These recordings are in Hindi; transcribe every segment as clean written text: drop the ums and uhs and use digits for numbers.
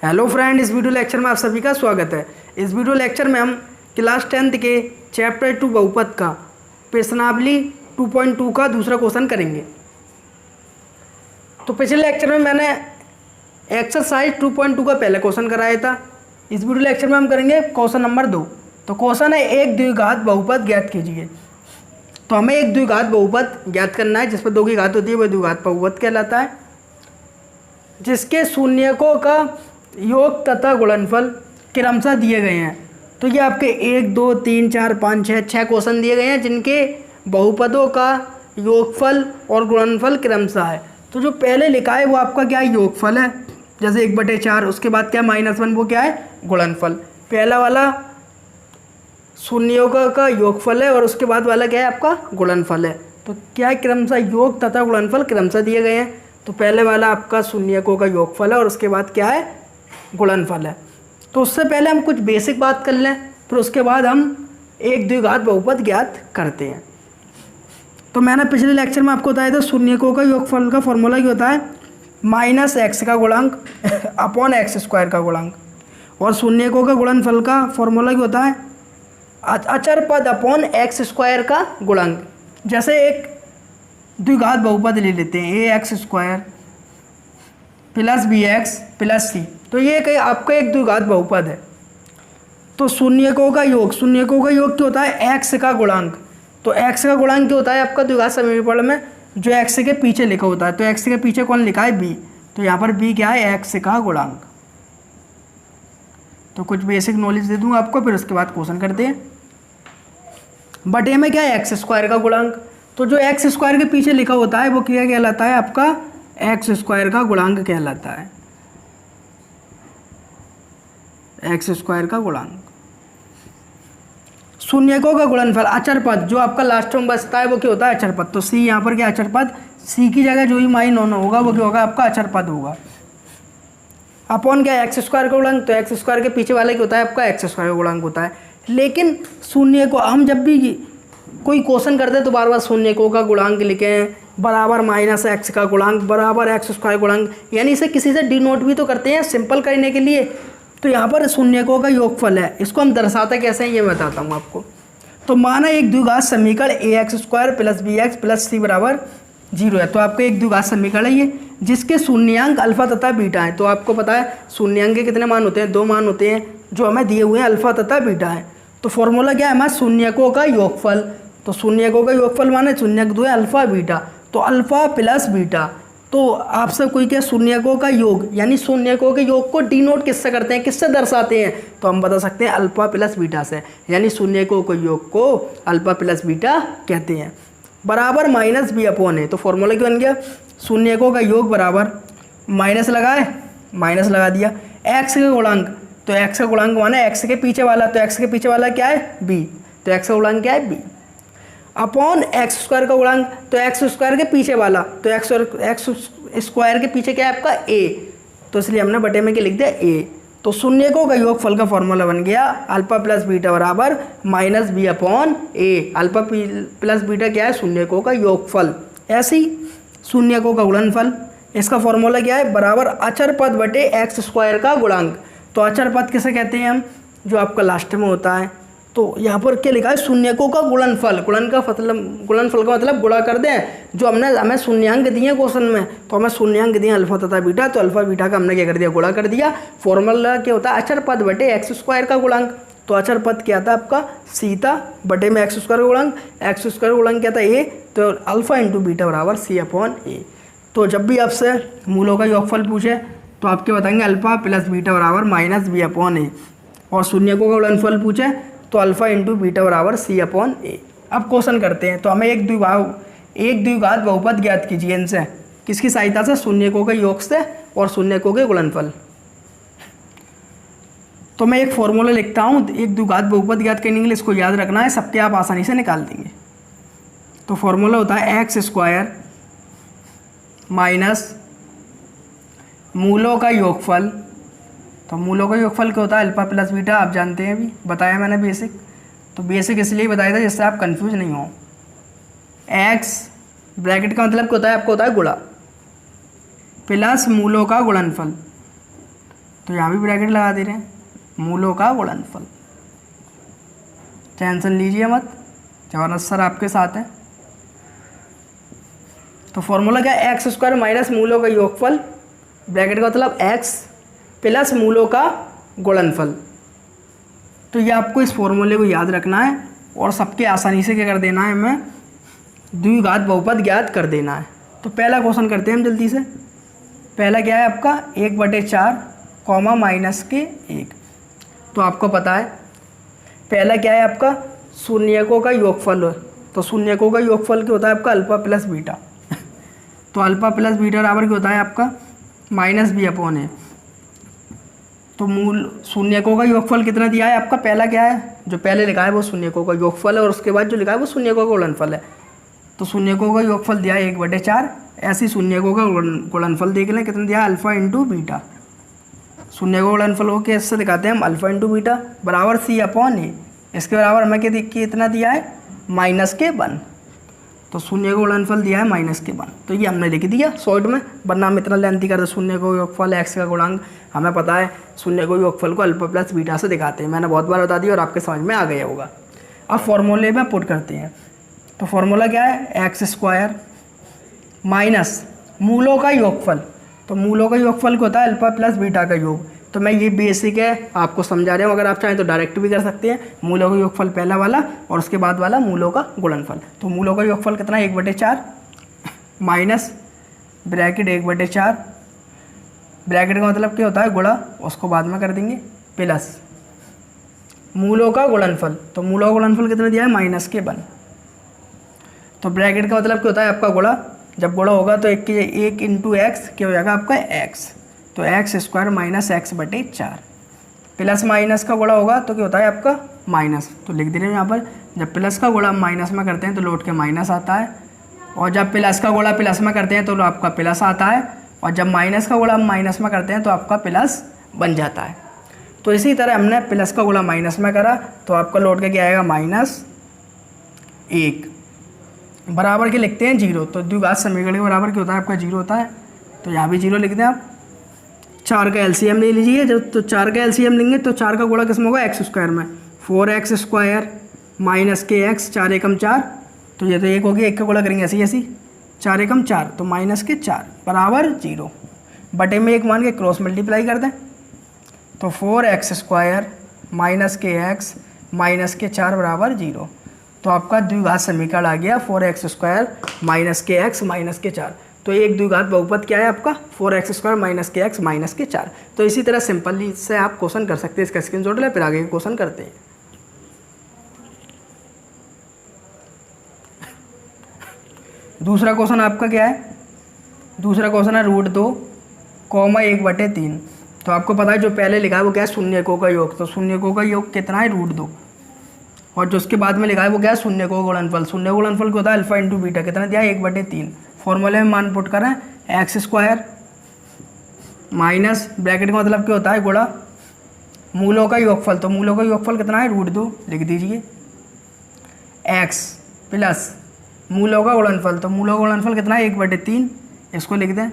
हेलो फ्रेंड, इस वीडियो लेक्चर में आप सभी का स्वागत है। इस वीडियो लेक्चर में हम क्लास 10th के चैप्टर 2 बहुपद का प्रश्नावली 2.2 का दूसरा क्वेश्चन करेंगे। तो पिछले लेक्चर में मैंने एक्सरसाइज 2.2 का पहला क्वेश्चन कराया था। इस वीडियो लेक्चर में हम करेंगे क्वेश्चन नंबर 2। तो क्वेश्चन है एक द्विघात बहुपद ज्ञात कीजिए। तो हमें एक द्विघात बहुपद ज्ञात करना है जिस पर 2 की घात होती है, वह द्विघात बहुपद कहलाता है, जिसके शून्यकों का योग तथा गुणनफल क्रमशः दिए गए हैं। तो ये आपके 1 2 3 4 5 6 क्वेश्चन दिए गए हैं जिनके बहुपदों का योगफल और गुणनफल क्रमशः है। तो जो पहले लिखा है वो आपका क्या है, योगफल है, जैसे 1/4। उसके बाद क्या -1, वो क्या है, गुणनफल। पहला वाला शून्यों का योगफल है और उसके बाद वाला क्या है, आपका गुणनफल है। तो क्या है, क्रमशः योग तथा गुणनफल क्रमशः दिए गए हैं। तो पहले वाला आपका शून्यकों का योगफल है और उसके बाद क्या है, गुणनफल है। तो उससे पहले हम कुछ बेसिक बात कर लें, फिर उसके बाद हम एक द्विघात बहुपद ज्ञात करते हैं। तो मैंने पिछले लेक्चर में आपको बताया था शून्यकों का योगफल का फॉर्मूला क्या होता है, -x का गुणांक अपॉन x² का गुणांक, और शून्यकों का गुणनफल का फॉर्मूला क्या होता है, अचर पद अपॉन x² का गुणांक। जैसे एक द्विघात बहुपद ले लेते हैं ax² + bx + c। तो ये आपका एक द्विघात बहुपद है। तो शून्यकों का योग क्या होता है, x का गुणांक। तो x का गुणांक क्या होता है आपका द्विघात समीकरण में, जो x के पीछे लिखा होता है। तो x के पीछे कौन लिखा है, b। तो यहाँ पर b क्या है, x का गुणांक। तो कुछ बेसिक नॉलेज दे दूंगा आपको, फिर उसके बाद क्वेश्चन करते हैं। बटे में क्या है, x² का गुणांक। तो जो x² के पीछे लिखा होता है वो क्या कहलाता है, आपका x² का गुणांक कहलाता है, x² का गुणांक। शून्यकों का गुणनफल अचर पद, जो आपका लास्ट में बचता है वो क्या होता है, अचर पद। तो c यहाँ पर क्या अचर पद, c की जगह जो भी -1 होगा वो क्या होगा, आपका अचर पद होगा। अपॉन क्या है, x² का गुणांक। तो x² के पीछे वाला क्या होता है, आपका x² का गुणांक होता है। लेकिन शून्य को हम जब भी कोई क्वेश्चन करते हैं तो बार बार शून्यकों का गुणांक लिखें, बराबर -x का गुणांक बराबर x² गुणांक, यानी इसे किसी से डिनोट भी तो करते हैं सिंपल करने के लिए। तो यहाँ पर शून्यकों का योगफल है, इसको हम दर्शाते कैसे हैं ये मैं बताता हूँ आपको। तो माना एक द्विघात समीकरण ax² + bx + c बराबर 0 है। तो आपका एक द्विघात समीकरण है ये, जिसके शून्यांक अल्फा तथा बीटा है। तो आपको पता है शून्यांक के कितने मान होते हैं, 2 मान होते हैं, जो हमें दिए हुए हैं अल्फा तथा बीटा है। तो फॉर्मूला क्या है हमारा, शून्यकों का योगफल। तो शून्यकों का योगफल माने शून्यक 2 है अल्फा बीटा, तो अल्फा + बीटा। तो आपसे कोई क्या, शून्यकों का योग, यानी शून्यकों के योग को डिनोट किससे करते हैं, किससे दर्शाते हैं, तो हम बता सकते हैं अल्फा + बीटा से। यानी शून्यकों के योग को अल्फा + बीटा कहते हैं। बराबर -b/a। तो फॉर्मूला क्या बन गया, शून्यकों का योग बराबर माइनस लगाए, माइनस लगा दिया, x का गुणांक। तो x का गुणांक माना x के पीछे वाला, तो x के पीछे वाला क्या है, b। तो x का गुणांक क्या है, b अपॉन x² का गुणांक। तो x² के पीछे वाला, तो x² के पीछे क्या है आपका, a। तो इसलिए हमने बटे में क्या लिख दिया, a। तो शून्यकों का योगफल का फॉर्मूला बन गया अल्फा + बीटा बराबर -b/a। अल्फा + बीटा क्या है, शून्यकों का योगफल। ऐसे ही शून्यकों का गुणनफल, इसका फॉर्मूला क्या है, बराबर अचर पद बटे x² का गुणांक। तो अचर पद किसे कहते हैं हम, जो आपका लास्ट में होता है। तो यहाँ पर क्या लिखा है, शून्यकों का गुणनफल। गुणनफल का मतलब गुणा कर दें, जो हमें शून्यांक दिए क्वेश्चन में, तो हमें शून्यांक दिए अल्फा तथा बीटा, तो अल्फा बीटा का हमने क्या कर दिया, गुणा कर दिया। फॉर्मूला क्या होता है, अचर पद बटे x² का गुणांक। तो अचर पद क्या था आपका, c था, बटे में x² का गुणांक। x² का गुणांक क्या था, a। तो अल्फा × बीटा बराबर c/a। तो जब भी आपसे मूलों का योगफल पूछे तो आपके बताएंगे अल्फा + बीटा बराबर -b/a, और शून्यकों का गुणनफल पूछे तो अल्फा × बीटा बराबर c/a। अब क्वेश्चन करते हैं। तो हमें एक द्विघात बहुपद ज्ञात कीजिए इनसे, किसकी सहायता से, शून्यकों के योग से और शून्यकों के गुणनफल। तो मैं एक फॉर्मूला लिखता हूँ एक द्विघात बहुपद ज्ञात करने के लिए, इसको याद रखना है, सबके आप आसानी से निकाल देंगे। तो फॉर्मूला होता है x² माइनस मूलों का योगफल। तो मूलों का योगफल क्या होता है, अल्फा + बीटा, आप जानते हैं, अभी बताया मैंने बेसिक। तो बेसिक इसलिए बताया था जिससे आप कंफ्यूज नहीं हो। x ब्रैकेट का मतलब क्या होता है, आपको होता है गुणा, प्लस मूलों का गुणनफल तो यहाँ भी ब्रैकेट लगा दे रहे हैं, मूलों का गुणनफल। टेंशन लीजिए मत, जवान सर आपके साथ है। तो फॉर्मूला क्या है, एक्स स्क्वायर माइनस मूलों का योगफल, ब्रैकेट का मतलब एक्स प्लस मूलों का गुणनफल। तो ये आपको इस फॉर्मूले को याद रखना है और सबके आसानी से क्या कर देना है, हमें द्विघात बहुपद ज्ञात कर देना है। तो पहला क्वेश्चन करते हैं हम जल्दी से। पहला क्या है आपका 1/4 कॉमा माइनस के 1। तो आपको पता है पहला क्या है आपका शून्यकों का योगफल। तो शून्यकों का योगफल क्या होता है आपका अल्फा प्लस बीटा। तो अल्फा प्लस बीटा बराबर क्या होता है आपका माइनस बी अपॉन ए। तो मूल शून्यकों का योगफल कितना दिया है आपका, पहला क्या है जो पहले लिखा है वो शून्यकों का योगफल है और उसके बाद जो लिखा है वो शून्यकों का गुणनफल है। तो शून्यकों का योगफल दिया है 1/4, ऐसे शून्यकों का गुणनफल देख लें कितना दिया है अल्फा इंटू बीटा। शून्यकों का गुणनफल को कैसे दिखाते हैं हम, अल्फा इंटू बीटा बराबर सी अपॉन ए। इसके बराबर हमें कितना दिया है -1। तो शून्य का गुणनफल दिया है -1। तो ये हमने लिख दिया शॉर्ट में, वरना हम इतना लेंथी करते। शून्य को योगफल एक्स का गुणांक हमें पता है, शून्य को योगफल को अल्फा प्लस बीटा से दिखाते हैं। मैंने बहुत बार बता दिया और आपके समझ में आ गया होगा। अब फॉर्मूले में पुट करते हैं। तो फॉर्मूला क्या है, एक्स स्क्वायर माइनस मूलों का योगफल। तो मूलों का योगफल क्या होता है अल्फा प्लस बीटा का योग। तो मैं ये बेसिक है आपको समझा रहा हूँ, अगर आप चाहें तो डायरेक्ट भी कर सकते हैं। मूलों का योगफल पहला वाला और उसके बाद वाला मूलों का गुणनफल। तो मूलों का योगफल कितना है 1/4 माइनस ब्रैकेट 1/4, ब्रैकेट का मतलब क्या होता है गुणा, उसको बाद में कर देंगे, प्लस मूलों का गुणनफल। तो मूलों का गुणनफल कितना दिया है -1। तो ब्रैकेट का मतलब क्या होता है आपका गुणा, जब गुणा होगा तो 1 इंटू एक्स क्या हो जाएगा आपका एक्स। तो x square minus x/4 plus minus का गुणा होगा तो क्या होता है आपका माइनस। तो लिख दे रहे हैं यहाँ पर, जब प्लस का गुणा माइनस में करते हैं तो लौट के माइनस आता है, और जब प्लस का गुणा प्लस में करते हैं तो आपका प्लस आता है, और जब माइनस का गुणा माइनस में करते हैं तो आपका प्लस बन जाता है। तो इसी तरह हमने प्लस का गुणा माइनस में करा तो आपका लौट के क्या आएगा -1 बराबर के लिखते हैं 0। तो द्विघात समीकरण के बराबर क्या होता है आपका 0 होता है। तो यहाँ भी 0 लिख दें आप। 4 का एलसीएम ले लीजिए, जब तो 4 का एलसीएम लेंगे तो 4 का गुणा किसमें होगा एक्स स्क्वायर में। 4x स्क्वायर माइनस के एक्स, 4 एकम 4, तो ये तो 1 हो गया, 1 का गुणा करेंगे ऐसी ऐसी, 4 एकम 4 तो -4 बराबर 0। बटे में 1 मान के क्रॉस मल्टीप्लाई कर दें तो 4x स्क्वायर माइनस के एक्स माइनस के 4 बराबर 0। तो आपका द्विघात समीकरण आ गया 4x स्क्वायर माइनस के एक्स माइनस के 4। तो एक द्विघात बहुपद क्या है आपका 4x स्क्वायर माइनस के एक्स माइनस के 4। तो इसी तरह सिंपली से आप क्वेश्चन कर सकते हैं। इसका स्क्रीनशॉट ले, फिर आगे क्वेश्चन करते हैं। दूसरा क्वेश्चन आपका क्या है, दूसरा क्वेश्चन है √2 कॉमा 1/3। तो आपको पता है जो पहले लिखा है वो क्या है शून्यकों का योग। तो शून्यकों का योग कितना है √2, और जो उसके बाद में लिखा है वो क्या है शून्यकों का गुणनफल। शून्य का गुणनफल क्या होता है अल्फा इंटू बीटा, कितना दिया है 1/3। फॉर्मूले में मान पुट करें एक्स स्क्वायर माइनस ब्रैकेट का मतलब क्या होता है गुणा मूलों का योगफल। तो मूलों का योगफल कितना है √2 लिख दीजिए, एक्स प्लस मूलों का गुणनफल। तो मूलों का गुणनफल कितना है 1/3, इसको लिख दें।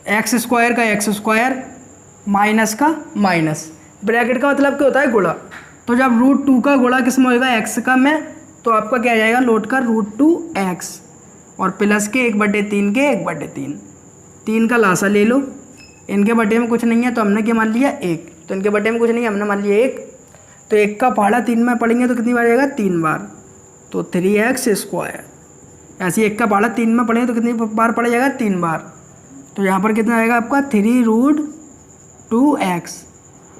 एक्स स्क्वायर का एक्स स्क्वायर माइनस का माइनस, ब्रैकेट का मतलब क्या होता है गुणा। तो जब √2 का गुणा किस में होगा एक्स का में, तो आपका क्या आ जाएगा लौट कर √2x, और प्लस के 1/3 के 1/3, 3 का लासा ले लो। इनके बटे में कुछ नहीं है तो हमने क्या मान लिया 1, तो इनके बटे में कुछ नहीं है हमने मान लिया 1। तो 1 का पहाड़ा 3 में पढ़ेंगे तो कितनी बार आएगा 3 बार, तो 3x स्क्वायर। ऐसे 1 का पहाड़ा 3 में पढ़ेंगे तो कितनी बार पड़ जाएगा 3 बार। तो यहाँ पर कितना आएगा आपका 3√2x,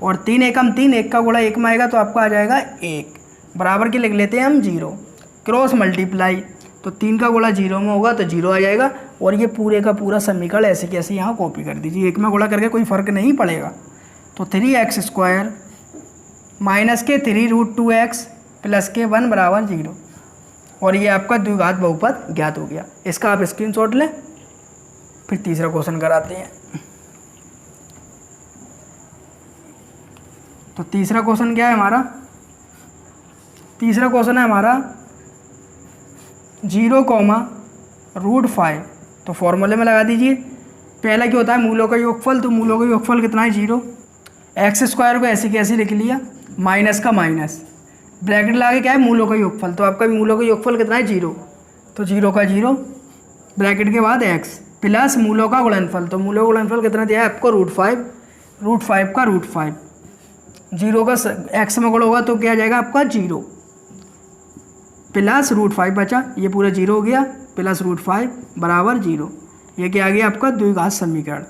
और 3 एकम 3, 1 का गुणा 1 में आएगा तो आपका आ जाएगा 1 बराबर के लिख लेते हैं हम 0। क्रॉस मल्टीप्लाई, तो 3 का गुणा 0 में होगा तो 0 आ जाएगा, और ये पूरे का पूरा समीकरण ऐसे कैसे यहाँ कॉपी कर दीजिए, 1 में गुणा करके कोई फ़र्क नहीं पड़ेगा। तो 3x स्क्वायर माइनस के 3√2x प्लस के 1 बराबर 0, और ये आपका द्विघात बहुपद ज्ञात हो गया। इसका आप स्क्रीनशॉट लें, फिर तीसरा क्वेश्चन कराते हैं। तो तीसरा क्वेश्चन क्या है हमारा, तीसरा क्वेश्चन है हमारा 0, √5। तो फॉर्मूले में लगा दीजिए पहला क्या होता है मूलों का योगफल, तो मूलों का योगफल कितना है 0। एक्स स्क्वायर को ऐसे कैसे लिख लिया, माइनस का माइनस, ब्रैकेट लगा के क्या है मूलों का योगफल, तो आपका मूलों का योगफल कितना है 0, तो 0 का 0 ब्रैकेट के बाद x प्लस मूलों का गुणनफल, तो मूलों का गुणनफल कितना दिया है आपको √5 का √5, 0 का x में गुण होगा तो क्या आ जाएगा आपका 0 प्लस √5 बचा, ये पूरा 0 हो गया, प्लस √5 बराबर 0। ये क्या आ गया आपका द्विघात समीकरण।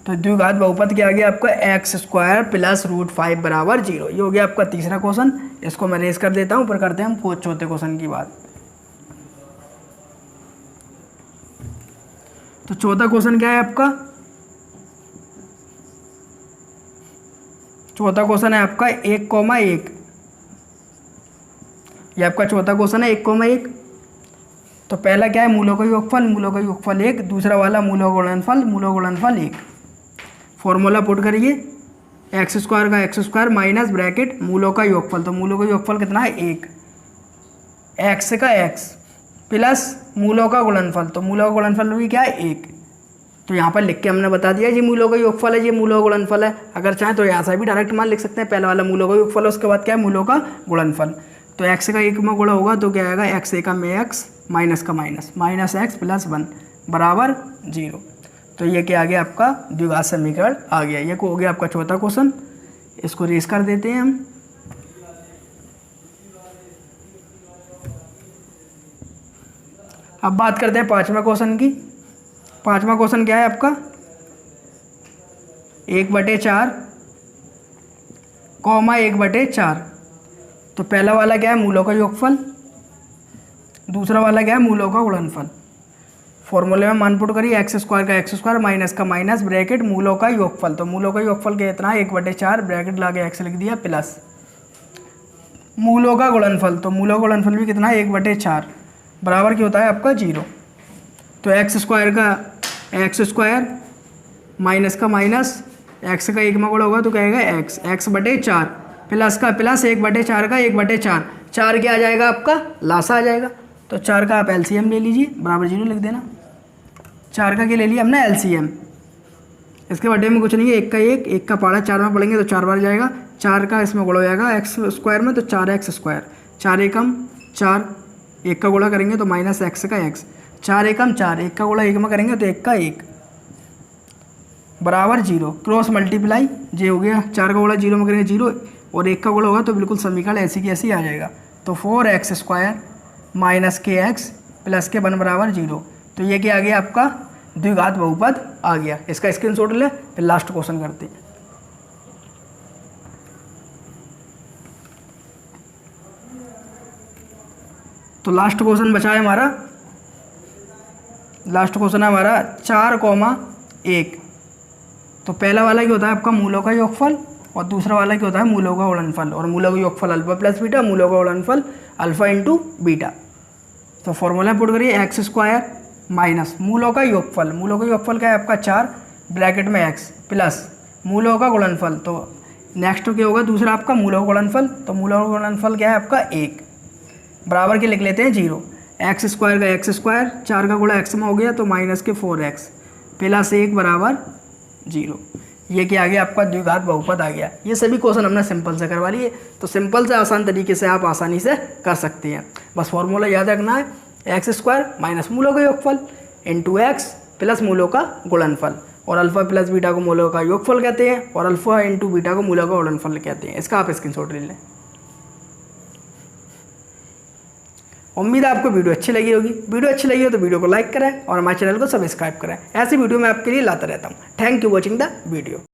तो द्विघात बहुपद क्या आ गया आपका x² प्लस √5 बराबर 0। ये हो गया आपका तीसरा क्वेश्चन। इसको मैं रेस कर देता हूँ, ऊपर करते हैं हम चौथे क्वेश्चन की बात। तो चौथा क्वेश्चन क्या है आपका, चौथा क्वेश्चन है आपका 1,1। ये आपका चौथा क्वेश्चन है 1,1। तो पहला क्या है मूलों का योगफल 1, दूसरा वाला मूलों का गुणनफल 1। फॉर्मूला पुट करिए, x² का x² माइनस ब्रैकेट मूलों का योगफल, तो मूलों का योगफल कितना है 1, x का x प्लस मूलों का गुणनफल, तो मूलों का गुणनफल भी क्या है 1। तो यहाँ पर लिख के हमने बता दिया ये मूलों का योगफल है, ये मूलों का गुणनफल है। अगर चाहें तो यहाँ से भी डायरेक्ट मान लिख सकते हैं, पहला वाला मूलों का योगफल है, उसके बाद क्या है मूलों का गुणनफल। तो x का 1 में गुणा होगा तो क्या आएगा x एक में x माइनस का माइनस x प्लस 1 बराबर 0। तो ये क्या आ गया आपका द्विघात समीकरण आ गया। ये हो गया आपका चौथा क्वेश्चन। इसको रेस कर देते हैं हम। अब बात करते हैं पांचवा क्वेश्चन की। पांचवा क्वेश्चन क्या है आपका 1/4 कॉमा 1/4। तो पहला वाला क्या है मूलों का योगफल, दूसरा वाला क्या है मूलों का गुणनफल। फॉर्मूले में मान पुट करिए x² का x² माइनस का माइनस ब्रैकेट मूलों का योगफल, तो मूलों का योगफल कितना है 1/4 ब्रैकेट ला के x लिख दिया प्लस मूलों का गुणनफल, तो मूलों का गुणनफल भी कितना है 1/4 बराबर क्या होता है आपका 0। तो x² का x² माइनस का माइनस x का 1 में गुणा होगा तो क्या आएगा x/4 प्लस का प्लस 1/4 का 1/4, 4 क्या आ जाएगा आपका लासा आ जाएगा। तो 4 का आप एलसीएम ले लीजिए बराबर 0 लिख देना। 4 का क्या ले लिया हमने एलसीएम, इसके बड्डे में कुछ नहीं है, 1 का 1 का पाड़ा 4 में पढ़ेंगे तो 4 बार जाएगा, 4 का इसमें गुणा हो जाएगा x² में तो 4x², 4 एकम 4, 1 का गुणा करेंगे तो माइनस x का x, 4 एकम 4, 1 का गुणा 1 में करेंगे तो 1 का 1 बराबर 0। क्रॉस मल्टीप्लाई जे हो गया, 4 का गुणा 0 में करेंगे 0 और 1 का गुणा होगा तो बिल्कुल समीकरण ऐसी की ऐसी आ जाएगा। तो 4x² माइनस kx प्लस के 1 बराबर 0। तो ये क्या आ गया आपका द्विघात बहुपद आ गया। इसका स्क्रीनशॉट ले, फिर लास्ट क्वेश्चन करते हैं। तो लास्ट क्वेश्चन बचा है हमारा, लास्ट क्वेश्चन है हमारा 4,1। तो पहला वाला क्या होता है आपका मूलों का योगफल और दूसरा वाला क्या होता है मूलों का गुणनफल, और मूलों का योगफल अल्फा प्लस बीटा, मूलों का गुणनफल अल्फा इंटू बीटा। तो फॉर्मूला पुट करिए x² माइनस मूलों का योगफल क्या है आपका 4 ब्रैकेट में x प्लस मूलों का गुणनफल, तो नेक्स्ट क्या होगा दूसरा आपका मूलों का गुणनफल, तो मूलों का गुणनफल क्या है आपका 1 बराबर के लिख लेते हैं 0। x² का x², 4 का गुणा x में हो गया तो माइनस के 4x प्लस 1 बराबर 0। ये क्या आ गया आपका द्विघात बहुपद आ गया। ये सभी क्वेश्चन हमने सिंपल से करवा लिए, तो सिंपल से आसान तरीके से आप आसानी से कर सकते हैं। बस फॉर्मूला याद रखना है x² माइनस मूलों का योगफल इंटू x प्लस मूलों का गुणनफल, और अल्फा प्लस बीटा को मूलों का योगफल कहते हैं और अल्फा इंटू बीटा को मूलों का गुणनफल कहते हैं। इसका आप स्क्रीनशॉट ले लें। उम्मीद है आपको वीडियो अच्छी लगी होगी। वीडियो अच्छी लगी हो तो वीडियो को लाइक करें और हमारे चैनल को सब्सक्राइब करें। ऐसी वीडियो मैं आपके लिए लाता रहता हूँ। Thank you watching the video.